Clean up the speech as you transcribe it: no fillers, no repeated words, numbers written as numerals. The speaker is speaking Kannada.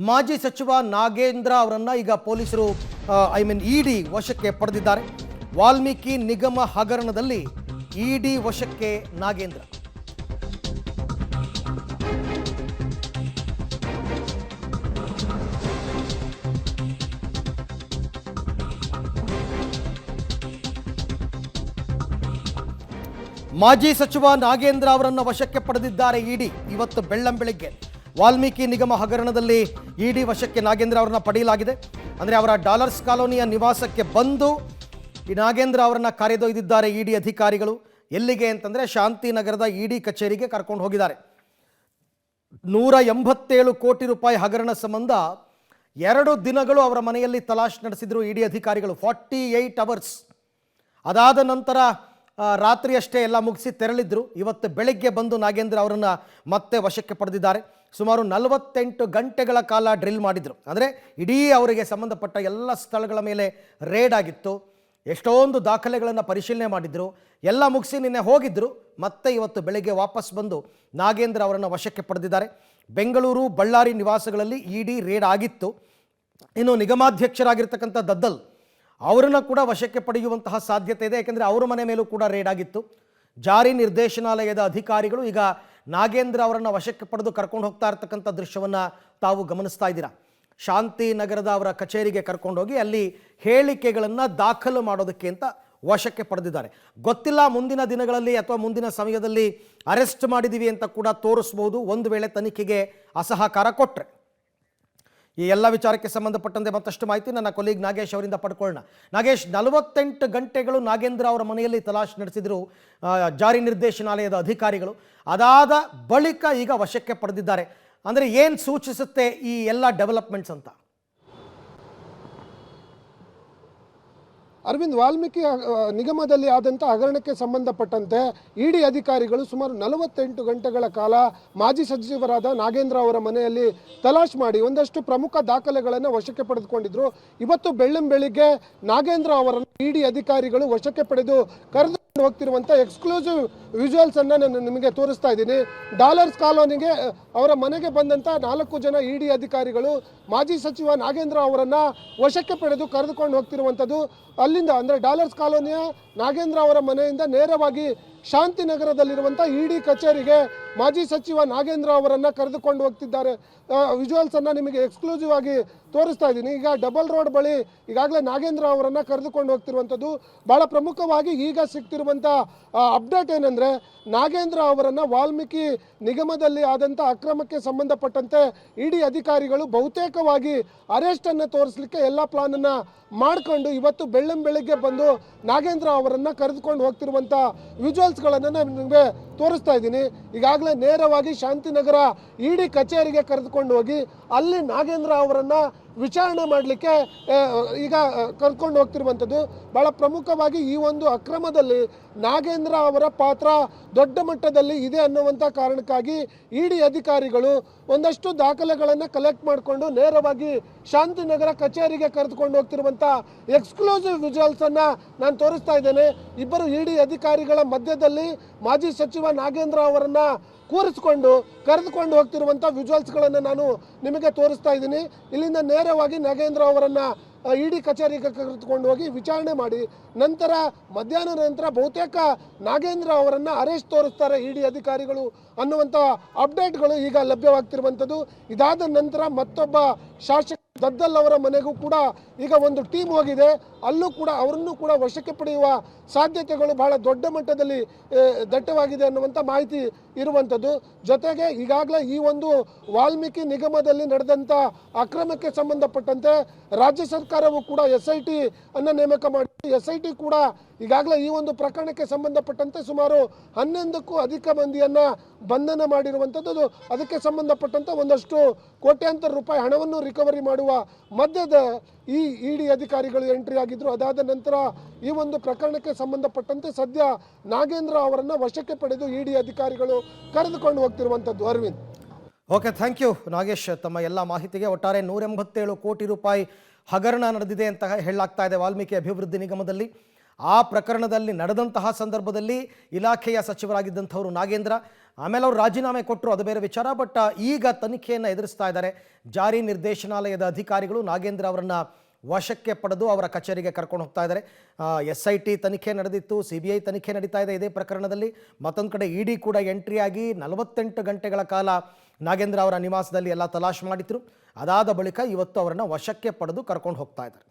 ಮಾಜಿ ಸಚಿವ ನಾಗೇಂದ್ರ ಅವರನ್ನು ಈಗ ಪೊಲೀಸರು ಇಡಿ ವಶಕ್ಕೆ ಪಡೆದಿದ್ದಾರೆ. ವಾಲ್ಮೀಕಿ ನಿಗಮ ಹಗರಣದಲ್ಲಿ ಇಡಿ ವಶಕ್ಕೆ ನಾಗೇಂದ್ರ. ಮಾಜಿ ಸಚಿವ ನಾಗೇಂದ್ರ ಅವರನ್ನು ವಶಕ್ಕೆ ಪಡೆದಿದ್ದಾರೆ ಇಡಿ. ಇವತ್ತು ಬೆಳ್ಳಂಬೆಳಿಗ್ಗೆ ವಾಲ್ಮೀಕಿ ನಿಗಮ ಹಗರಣದಲ್ಲಿ ಇಡಿ ವಶಕ್ಕೆ ನಾಗೇಂದ್ರ ಅವರನ್ನು ಪಡೆಯಲಾಗಿದೆ. ಅಂದರೆ ಅವರ ಡಾಲರ್ಸ್ ಕಾಲೋನಿಯ ನಿವಾಸಕ್ಕೆ ಬಂದು ಈ ನಾಗೇಂದ್ರ ಅವರನ್ನು ಕರೆದೊಯ್ದಿದ್ದಾರೆ ಇಡಿ ಅಧಿಕಾರಿಗಳು. ಎಲ್ಲಿಗೆ ಅಂತಂದರೆ ಶಾಂತಿನಗರದ ಇಡಿ ಕಚೇರಿಗೆ ಕರ್ಕೊಂಡು ಹೋಗಿದ್ದಾರೆ. 187 ಕೋಟಿ ರೂಪಾಯಿ ಹಗರಣ ಸಂಬಂಧ 2 ದಿನಗಳು ಅವರ ಮನೆಯಲ್ಲಿ ತಲಾಶ್ ನಡೆಸಿದ್ರು ಇಡಿ ಅಧಿಕಾರಿಗಳು, 48 ಅವರ್ಸ್. ಅದಾದ ನಂತರ ರಾತ್ರಿಯಷ್ಟೇ ಎಲ್ಲ ಮುಗಿಸಿ ತೆರಳಿದ್ರು. ಇವತ್ತು ಬೆಳಗ್ಗೆ ಬಂದು ನಾಗೇಂದ್ರ ಅವರನ್ನು ಮತ್ತೆ ವಶಕ್ಕೆ ಪಡೆದಿದ್ದಾರೆ. ಸುಮಾರು 48 ಗಂಟೆಗಳ ಕಾಲ ಡ್ರಿಲ್ ಮಾಡಿದರು. ಅಂದರೆ ಇಡೀ ಅವರಿಗೆ ಸಂಬಂಧಪಟ್ಟ ಎಲ್ಲ ಸ್ಥಳಗಳ ಮೇಲೆ ರೇಡ್ ಆಗಿತ್ತು. ಎಷ್ಟೊಂದು ದಾಖಲೆಗಳನ್ನು ಪರಿಶೀಲನೆ ಮಾಡಿದರು. ಎಲ್ಲ ಮುಗಿಸಿ ನಿನ್ನೆ ಹೋಗಿದ್ದರು. ಮತ್ತೆ ಇವತ್ತು ಬೆಳಗ್ಗೆ ವಾಪಸ್ ಬಂದು ನಾಗೇಂದ್ರ ಅವರನ್ನು ವಶಕ್ಕೆ ಪಡೆದಿದ್ದಾರೆ. ಬೆಂಗಳೂರು, ಬಳ್ಳಾರಿ ನಿವಾಸಗಳಲ್ಲಿ ಇಡಿ ರೇಡ್ ಆಗಿತ್ತು. ಇನ್ನು ನಿಗಮಾಧ್ಯಕ್ಷರಾಗಿರ್ತಕ್ಕಂಥ ದದ್ದಲ್ ಅವರನ್ನು ಕೂಡ ವಶಕ್ಕೆ ಪಡೆಯುವಂತಹ ಸಾಧ್ಯತೆ ಇದೆ. ಯಾಕೆಂದರೆ ಅವರ ಮನೆ ಮೇಲೂ ಕೂಡ ರೇಡ್ ಆಗಿತ್ತು. ಜಾರಿ ನಿರ್ದೇಶನಾಲಯದ ಅಧಿಕಾರಿಗಳು ಈಗ ನಾಗೇಂದ್ರ ಅವರನ್ನು ವಶಕ್ಕೆ ಪಡೆದು ಕರ್ಕೊಂಡು ಹೋಗ್ತಾ ಇರ್ತಕ್ಕಂಥ ದೃಶ್ಯವನ್ನು ತಾವು ಗಮನಿಸ್ತಾ ಇದ್ದೀರಾ. ಶಾಂತಿನಗರದ ಅವರ ಕಚೇರಿಗೆ ಕರ್ಕೊಂಡೋಗಿ ಅಲ್ಲಿ ಹೇಳಿಕೆಗಳನ್ನು ದಾಖಲು ಮಾಡೋದಕ್ಕೆ ಅಂತ ವಶಕ್ಕೆ ಪಡೆದಿದ್ದಾರೆ. ಗೊತ್ತಿಲ್ಲ, ಮುಂದಿನ ದಿನಗಳಲ್ಲಿ ಅಥವಾ ಮುಂದಿನ ಸಮಯದಲ್ಲಿ ಅರೆಸ್ಟ್ ಮಾಡಿದ್ದೀವಿ ಅಂತ ಕೂಡ ತೋರಿಸ್ಬೋದು, ಒಂದು ವೇಳೆ ತನಿಖೆಗೆ ಅಸಹಕಾರ ಕೊಟ್ಟರೆ. ಈ ಎಲ್ಲ ವಿಚಾರಕ್ಕೆ ಸಂಬಂಧಪಟ್ಟಂತೆ ಮತ್ತಷ್ಟು ಮಾಹಿತಿ ನನ್ನ ಕೊಲೀಗ್ ನಾಗೇಶ್ ಅವರಿಂದ ಪಡ್ಕೊಳ್ಳೋಣ. ನಾಗೇಶ್, 48 ಗಂಟೆಗಳು ನಾಗೇಂದ್ರ ಅವರ ಮನೆಯಲ್ಲಿ ತಲಾಶ್ ನಡೆಸಿದರು ಜಾರಿ ನಿರ್ದೇಶನಾಲಯದ ಅಧಿಕಾರಿಗಳು. ಅದಾದ ಬಳಿಕ ಈಗ ವಶಕ್ಕೆ ಪಡೆದಿದ್ದಾರೆ. ಅಂದರೆ ಏನು ಸೂಚಿಸುತ್ತೆ ಈ ಎಲ್ಲ ಡೆವಲಪ್ಮೆಂಟ್ಸ್ ಅಂತ? ಅರವಿಂದ್, ವಾಲ್ಮೀಕಿ ನಿಗಮದಲ್ಲಿ ಆದಂಥ ಹಗರಣಕ್ಕೆ ಸಂಬಂಧಪಟ್ಟಂತೆ ಇಡಿ ಅಧಿಕಾರಿಗಳು ಸುಮಾರು 48 ಗಂಟೆಗಳ ಕಾಲ ಮಾಜಿ ಸಚಿವರಾದ ನಾಗೇಂದ್ರ ಅವರ ಮನೆಯಲ್ಲಿ ತಲಾಶ್ ಮಾಡಿ ಒಂದಷ್ಟು ಪ್ರಮುಖ ದಾಖಲೆಗಳನ್ನು ವಶಕ್ಕೆ ಪಡೆದುಕೊಂಡಿದ್ರು. ಇವತ್ತು ಬೆಳ್ಳಂಬೆಳಿಗ್ಗೆ ನಾಗೇಂದ್ರ ಅವರನ್ನು ಇಡಿ ಅಧಿಕಾರಿಗಳು ವಶಕ್ಕೆ ಪಡೆದು ಕರೆದುಕೊಂಡು ಹೋಗ್ತಿರುವಂಥ ಎಕ್ಸ್ಕ್ಲೂಸಿವ್ ವಿಜುವಲ್ಸ್ ಅನ್ನು ನಾನು ನಿಮಗೆ ತೋರಿಸ್ತಾ ಇದ್ದೀನಿ. ಡಾಲರ್ಸ್ ಕಾಲೋನಿಗೆ ಅವರ ಮನೆಗೆ ಬಂದಂಥ 4 ಜನ ಇಡಿ ಅಧಿಕಾರಿಗಳು ಮಾಜಿ ಸಚಿವ ನಾಗೇಂದ್ರ ಅವರನ್ನು ವಶಕ್ಕೆ ಪಡೆದು ಕರೆದುಕೊಂಡು ಹೋಗ್ತಿರುವಂಥದ್ದು. ಅಲ್ಲಿಂದ ಅಂದರೆ ಡಾಲರ್ಸ್ ಕಾಲೋನಿಯ ನಾಗೇಂದ್ರ ಅವರ ಮನೆಯಿಂದ ನೇರವಾಗಿ ಶಾಂತಿನಗರದಲ್ಲಿರುವಂಥ ಇಡಿ ಕಚೇರಿಗೆ ಮಾಜಿ ಸಚಿವ ನಾಗೇಂದ್ರ ಅವರನ್ನು ಕರೆದುಕೊಂಡು ಹೋಗ್ತಿದ್ದಾರೆ. ವಿಜುವಲ್ಸನ್ನು ನಿಮಗೆ ಎಕ್ಸ್ಕ್ಲೂಸಿವ್ ಆಗಿ ತೋರಿಸ್ತಾ ಇದ್ದೀನಿ. ಈಗ ಡಬಲ್ ರೋಡ್ ಬಳಿ ಈಗಾಗಲೇ ನಾಗೇಂದ್ರ ಅವರನ್ನು ಕರೆದುಕೊಂಡು ಹೋಗ್ತಿರುವಂಥದ್ದು. ಭಾಳ ಪ್ರಮುಖವಾಗಿ ಈಗ ಸಿಗ್ತಿರುವಂಥ ಅಪ್ಡೇಟ್ ಏನಂದರೆ, ನಾಗೇಂದ್ರ ಅವರನ್ನು ವಾಲ್ಮೀಕಿ ನಿಗಮದಲ್ಲಿ ಆದಂಥ ಅಕ್ರಮಕ್ಕೆ ಸಂಬಂಧಪಟ್ಟಂತೆ ಇಡಿ ಅಧಿಕಾರಿಗಳು ಬಹುತೇಕವಾಗಿ ಅರೆಸ್ಟನ್ನು ತೋರಿಸಲಿಕ್ಕೆ ಎಲ್ಲ ಪ್ಲಾನನ್ನು ಮಾಡಿಕೊಂಡು ಇವತ್ತು ಬೆಳ್ಳಂಬೆಳಿಗ್ಗೆ ಬಂದು ನಾಗೇಂದ್ರ ಅವರನ್ನು ಕರೆದುಕೊಂಡು ಹೋಗ್ತಿರುವಂಥ ವಿಜುವಲ್ಸ್ಗಳನ್ನು ನಾನು ನಿಮಗೆ ತೋರಿಸ್ತಾ ಇದ್ದೀನಿ. ಈಗಾಗಲೇ ನೇರವಾಗಿ ಶಾಂತಿನಗರ ಇಡಿ ಕಚೇರಿಗೆ ಕರೆದುಕೊಂಡು ಹೋಗಿ ಅಲ್ಲಿ ನಾಗೇಂದ್ರ ಅವರನ್ನು ವಿಚಾರಣೆ ಮಾಡಲಿಕ್ಕೆ ಈಗ ಕರ್ಕೊಂಡು ಹೋಗ್ತಿರುವಂಥದ್ದು. ಭಾಳ ಪ್ರಮುಖವಾಗಿ ಈ ಒಂದು ಅಕ್ರಮದಲ್ಲಿ ನಾಗೇಂದ್ರ ಅವರ ಪಾತ್ರ ದೊಡ್ಡ ಮಟ್ಟದಲ್ಲಿ ಇದೆ ಅನ್ನುವಂಥ ಕಾರಣಕ್ಕಾಗಿ ಇಡಿ ಅಧಿಕಾರಿಗಳು ಒಂದಷ್ಟು ದಾಖಲೆಗಳನ್ನು ಕಲೆಕ್ಟ್ ಮಾಡಿಕೊಂಡು ನೇರವಾಗಿ ಶಾಂತಿನಗರ ಕಚೇರಿಗೆ ಕರೆದುಕೊಂಡು ಹೋಗ್ತಿರುವಂಥ ಎಕ್ಸ್ಕ್ಲೂಸಿವ್ ವಿಜುವಲ್ಸನ್ನು ನಾನು ತೋರಿಸ್ತಾ ಇದ್ದೇನೆ. ಇಬ್ಬರು ಇಡಿ ಅಧಿಕಾರಿಗಳ ಮಧ್ಯದಲ್ಲಿ ಮಾಜಿ ಸಚಿವ ನಾಗೇಂದ್ರ ಅವರನ್ನು ಕೂರಿಸಿಕೊಂಡು ಕರೆದುಕೊಂಡು ಹೋಗ್ತಿರುವಂಥ ವಿಜುವಲ್ಸ್ಗಳನ್ನು ನಾನು ನಿಮಗೆ ತೋರಿಸ್ತಾ ಇದ್ದೀನಿ. ಇಲ್ಲಿಂದ ನೇರವಾಗಿ ನಾಗೇಂದ್ರ ಅವರನ್ನು ಇಡಿ ಕಚೇರಿಗೆ ಕರೆದುಕೊಂಡು ಹೋಗಿ ವಿಚಾರಣೆ ಮಾಡಿ ನಂತರ ಮಧ್ಯಾಹ್ನದ ನಂತರ ಬಹುತೇಕ ನಾಗೇಂದ್ರ ಅವರನ್ನು ಅರೆಸ್ಟ್ ತೋರಿಸ್ತಾರೆ ಇಡಿ ಅಧಿಕಾರಿಗಳು ಅನ್ನುವಂಥ ಅಪ್ಡೇಟ್ಗಳು ಈಗ ಲಭ್ಯವಾಗ್ತಿರುವಂಥದ್ದು. ಇದಾದ ನಂತರ ಮತ್ತೊಬ್ಬ ಶಾಸಕ ದದ್ದಲ್ ಅವರ ಮನೆಗೂ ಕೂಡ ಈಗ ಒಂದು ಟೀಮ್ ಹೋಗಿದೆ. ಅಲ್ಲೂ ಕೂಡ ಅವರನ್ನು ಕೂಡ ವಶಕ್ಕೆ ಪಡೆಯುವ ಸಾಧ್ಯತೆಗಳು ಬಹಳ ದೊಡ್ಡ ಮಟ್ಟದಲ್ಲಿ ದಟ್ಟವಾಗಿದೆ ಅನ್ನುವಂಥ ಮಾಹಿತಿ ಇರುವಂಥದ್ದು. ಜೊತೆಗೆ ಈಗಾಗಲೇ ಈ ಒಂದು ವಾಲ್ಮೀಕಿ ನಿಗಮದಲ್ಲಿ ನಡೆದಂಥ ಅಕ್ರಮಕ್ಕೆ ಸಂಬಂಧಪಟ್ಟಂತೆ ರಾಜ್ಯ ಸರ್ಕಾರವು ಕೂಡ SIT ಅನ್ನು ನೇಮಕ ಮಾಡಿ SIT ಕೂಡ ಈಗಾಗಲೇ ಈ ಒಂದು ಪ್ರಕರಣಕ್ಕೆ ಸಂಬಂಧಪಟ್ಟಂತೆ ಸುಮಾರು 11ಕ್ಕೂ ಅಧಿಕ ಮಂದಿಯನ್ನು ಬಂಧನ ಮಾಡಿರುವಂಥದ್ದು. ಅದಕ್ಕೆ ಸಂಬಂಧಪಟ್ಟಂತೆ ಒಂದಷ್ಟು ಕೋಟ್ಯಾಂತರ ರೂಪಾಯಿ ಹಣವನ್ನು ರಿಕವರಿ ಮಾಡುವ ಮಧ್ಯದ ಈ ಇಡಿ ಅಧಿಕಾರಿಗಳು ಎಂಟ್ರಿ ಆಗಿದ್ರು. ಅದಾದ ನಂತರ ಈ ಒಂದು ಪ್ರಕರಣಕ್ಕೆ ಸಂಬಂಧಪಟ್ಟಂತೆ ಸದ್ಯ ನಾಗೇಂದ್ರ ಅವರನ್ನು ವಶಕ್ಕೆ ಪಡೆದು ಇಡಿ ಅಧಿಕಾರಿಗಳು ಕರೆದುಕೊಂಡು ಹೋಗ್ತಿರುವಂಥದ್ದು. Arvind, okay, thank you Nagesh ತಮ್ಮ ಎಲ್ಲ ಮಾಹಿತಿಗೆ. ಒಟ್ಟಾರೆ 187 ಕೋಟಿ ರೂಪಾಯಿ ಹಗರಣ ನಡೆದಿದೆ ಅಂತ ಹೇಳಲಾಗ್ತಾ ಇದೆ ವಾಲ್ಮೀಕಿ ಅಭಿವೃದ್ಧಿ ನಿಗಮದಲ್ಲಿ. ಆ ಪ್ರಕರಣದಲ್ಲಿ ನಡೆದಂತಹ ಸಂದರ್ಭದಲ್ಲಿ ಇಲಾಖೆಯ ಸಚಿವರಾಗಿದ್ದಂಥವರು ನಾಗೇಂದ್ರ, ಆಮೇಲೆ ಅವರು ರಾಜೀನಾಮೆ ಕೊಟ್ಟರು, ಅದು ಬೇರೆ ವಿಚಾರ. ಬಟ್ ಈಗ ತನಿಖೆಯನ್ನು ಎದುರಿಸ್ತಾ ಇದ್ದಾರೆ. ಜಾರಿ ನಿರ್ದೇಶನಾಲಯದ ಅಧಿಕಾರಿಗಳು ನಾಗೇಂದ್ರ ಅವರನ್ನು ವಶಕ್ಕೆ ಪಡೆದು ಅವರ ಕಚೇರಿಗೆ ಕರ್ಕೊಂಡು ಹೋಗ್ತಾ ಇದ್ದಾರೆ. SIT ತನಿಖೆ ನಡೆದಿತ್ತು, CBI ತನಿಖೆ ನಡೀತಾ ಇದೆ ಇದೇ ಪ್ರಕರಣದಲ್ಲಿ. ಮತ್ತೊಂದು ಕಡೆ ED ಕೂಡ ಎಂಟ್ರಿ ಆಗಿ 48 ಗಂಟೆಗಳ ಕಾಲ ನಾಗೇಂದ್ರ ಅವರ ನಿವಾಸದಲ್ಲಿ ಎಲ್ಲ ತಲಾಶ್ ಮಾಡಿದ್ರು. ಅದಾದ ಬಳಿಕ ಇವತ್ತು ಅವರನ್ನು ವಶಕ್ಕೆ ಪಡೆದು ಕರ್ಕೊಂಡು ಹೋಗ್ತಾ ಇದ್ದಾರೆ.